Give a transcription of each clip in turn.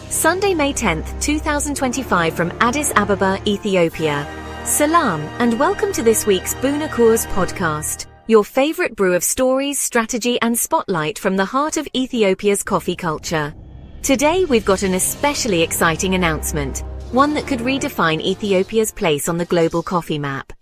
Sunday, May 10th, 2025 from Addis Ababa, Ethiopia. Salam, and welcome to this week's Buna Coors podcast, your favorite brew of stories, strategy, and spotlight from the heart of Ethiopia's coffee culture. Today, we've got an especially exciting announcement, one that could redefine Ethiopia's place on the global coffee map.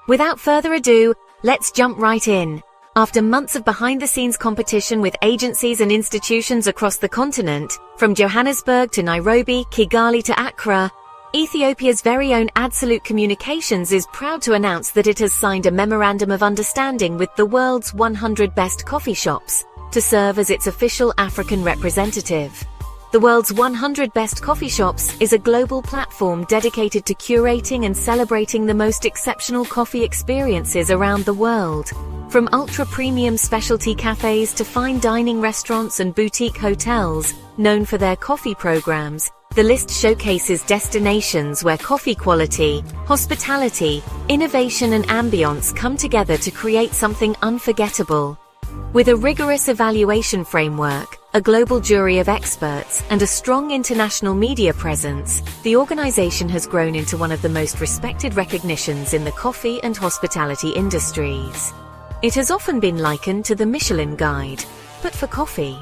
Without further ado, let's jump right in. After months of behind-the-scenes competition with agencies and institutions across the continent, from Johannesburg to Nairobi, Kigali to Accra, Ethiopia's very own Absolute Communications is proud to announce that it has signed a memorandum of understanding with the world's 100 best coffee shops to serve as its official African representative. The world's 100 best coffee shops is a global platform dedicated to curating and celebrating the most exceptional coffee experiences around the world. From ultra-premium specialty cafes to fine dining restaurants and boutique hotels, known for their coffee programs, the list showcases destinations where coffee quality, hospitality, innovation and ambience come together to create something unforgettable. With a rigorous evaluation framework, a global jury of experts, and a strong international media presence, the organization has grown into one of the most respected recognitions in the coffee and hospitality industries. It has often been likened to the Michelin Guide, but for coffee.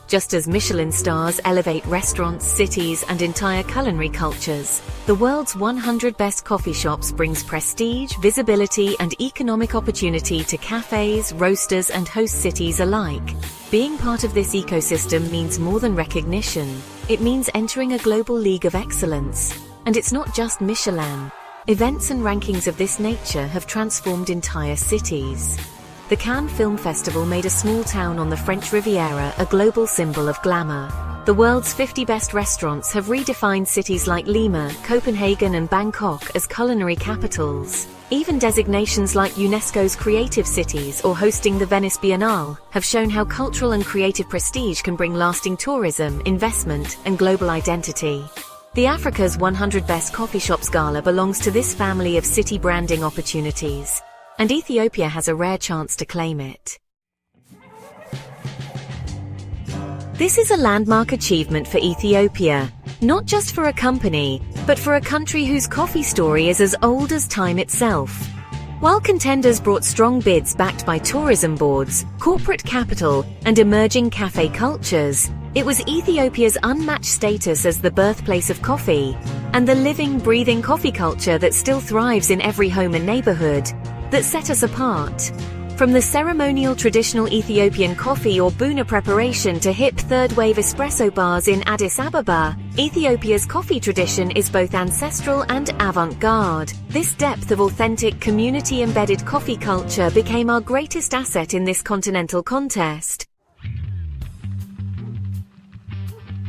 Just as Michelin stars elevate restaurants, cities, and entire culinary cultures, the world's 100 best coffee shops brings prestige, visibility, and economic opportunity to cafes, roasters, and host cities alike. Being part of this ecosystem means more than recognition. It means entering a global league of excellence. And it's not just Michelin. Events and rankings of this nature have transformed entire cities. The Cannes Film Festival made a small town on the French Riviera a global symbol of glamour. The world's 50 best restaurants have redefined cities like Lima, Copenhagen, and Bangkok as culinary capitals. Even designations like UNESCO's Creative Cities or hosting the Venice Biennale have shown how cultural and creative prestige can bring lasting tourism, investment, and global identity. The Africa's 100 Best Coffee Shops Gala belongs to this family of city branding opportunities, and Ethiopia has a rare chance to claim it. This is a landmark achievement for Ethiopia, not just for a company, but for a country whose coffee story is as old as time itself. While contenders brought strong bids backed by tourism boards, corporate capital, and emerging cafe cultures, it was Ethiopia's unmatched status as the birthplace of coffee, and the living, breathing coffee culture that still thrives in every home and neighborhood, that set us apart. From the ceremonial traditional Ethiopian coffee or Buna preparation to hip third-wave espresso bars in Addis Ababa, Ethiopia's coffee tradition is both ancestral and avant-garde. This depth of authentic, community-embedded coffee culture became our greatest asset in this continental contest.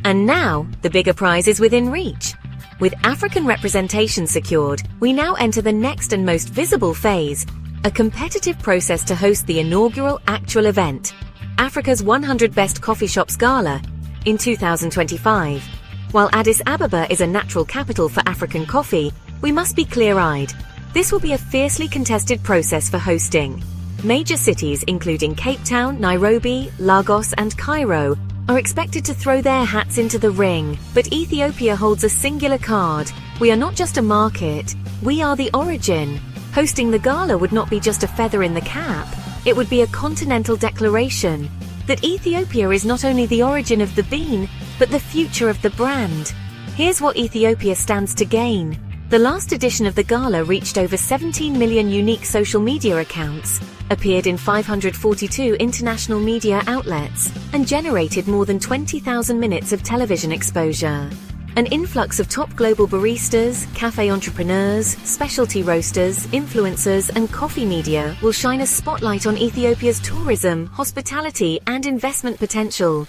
And now, the bigger prize is within reach. With African representation secured, we now enter the next and most visible phase, a competitive process to host the inaugural actual event, Africa's 100 Best Coffee Shops Gala, in 2025. While Addis Ababa is a natural capital for African coffee, we must be clear-eyed. This will be a fiercely contested process for hosting. Major cities including Cape Town, Nairobi, Lagos, and Cairo are expected to throw their hats into the ring, but Ethiopia holds a singular card. We are not just a market, we are the origin. Hosting the gala would not be just a feather in the cap, it would be a continental declaration that Ethiopia is not only the origin of the bean, but the future of the brand. Here's what Ethiopia stands to gain. The last edition of the gala reached over 17 million unique social media accounts, appeared in 542 international media outlets, and generated more than 20,000 minutes of television exposure. An influx of top global baristas, cafe entrepreneurs, specialty roasters, influencers, and coffee media will shine a spotlight on Ethiopia's tourism, hospitality, and investment potential.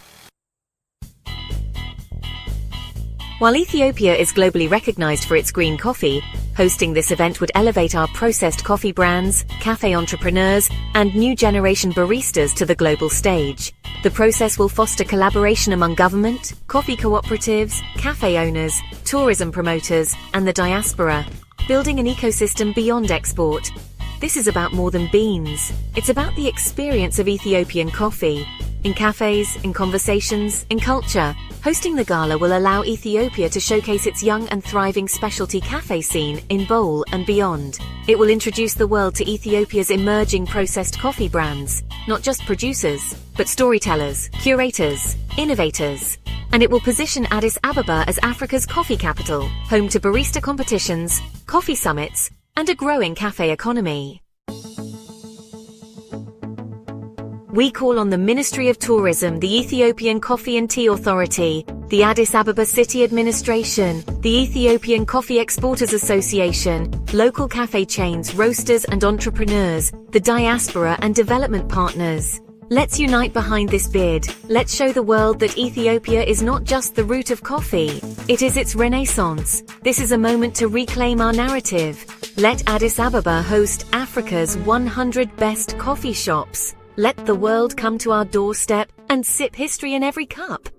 While Ethiopia is globally recognized for its green coffee, hosting this event would elevate our processed coffee brands, cafe entrepreneurs, and new generation baristas to the global stage. The process will foster collaboration among government, coffee cooperatives, cafe owners, tourism promoters, and the diaspora, building an ecosystem beyond export. This is about more than beans. It's about the experience of Ethiopian coffee. in cafes, in conversations, in culture. Hosting the gala will allow Ethiopia to showcase its young and thriving specialty cafe scene in Bowl and beyond. It will introduce the world to Ethiopia's emerging processed coffee brands, not just producers, but storytellers, curators, innovators. And it will position Addis Ababa as Africa's coffee capital, home to barista competitions, coffee summits, and a growing cafe economy. We call on the Ministry of Tourism, the Ethiopian Coffee and Tea Authority, the Addis Ababa City Administration, the Ethiopian Coffee Exporters Association, local cafe chains, roasters and entrepreneurs, the diaspora and development partners. Let's unite behind this bid. Let's show the world that Ethiopia is not just the root of coffee, it is its renaissance. This is a moment to reclaim our narrative. Let Addis Ababa host Africa's 100 best coffee shops. Let the world come to our doorstep and sip history in every cup.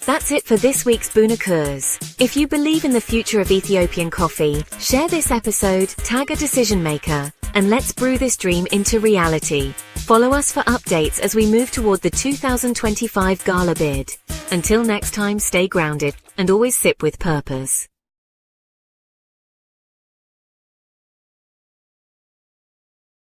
That's it for this week's Bunakurs. If you believe in the future of Ethiopian coffee, share this episode, tag a decision maker, and let's brew this dream into reality. Follow us for updates as we move toward the 2025 Gala bid. Until next time, stay grounded and always sip with purpose.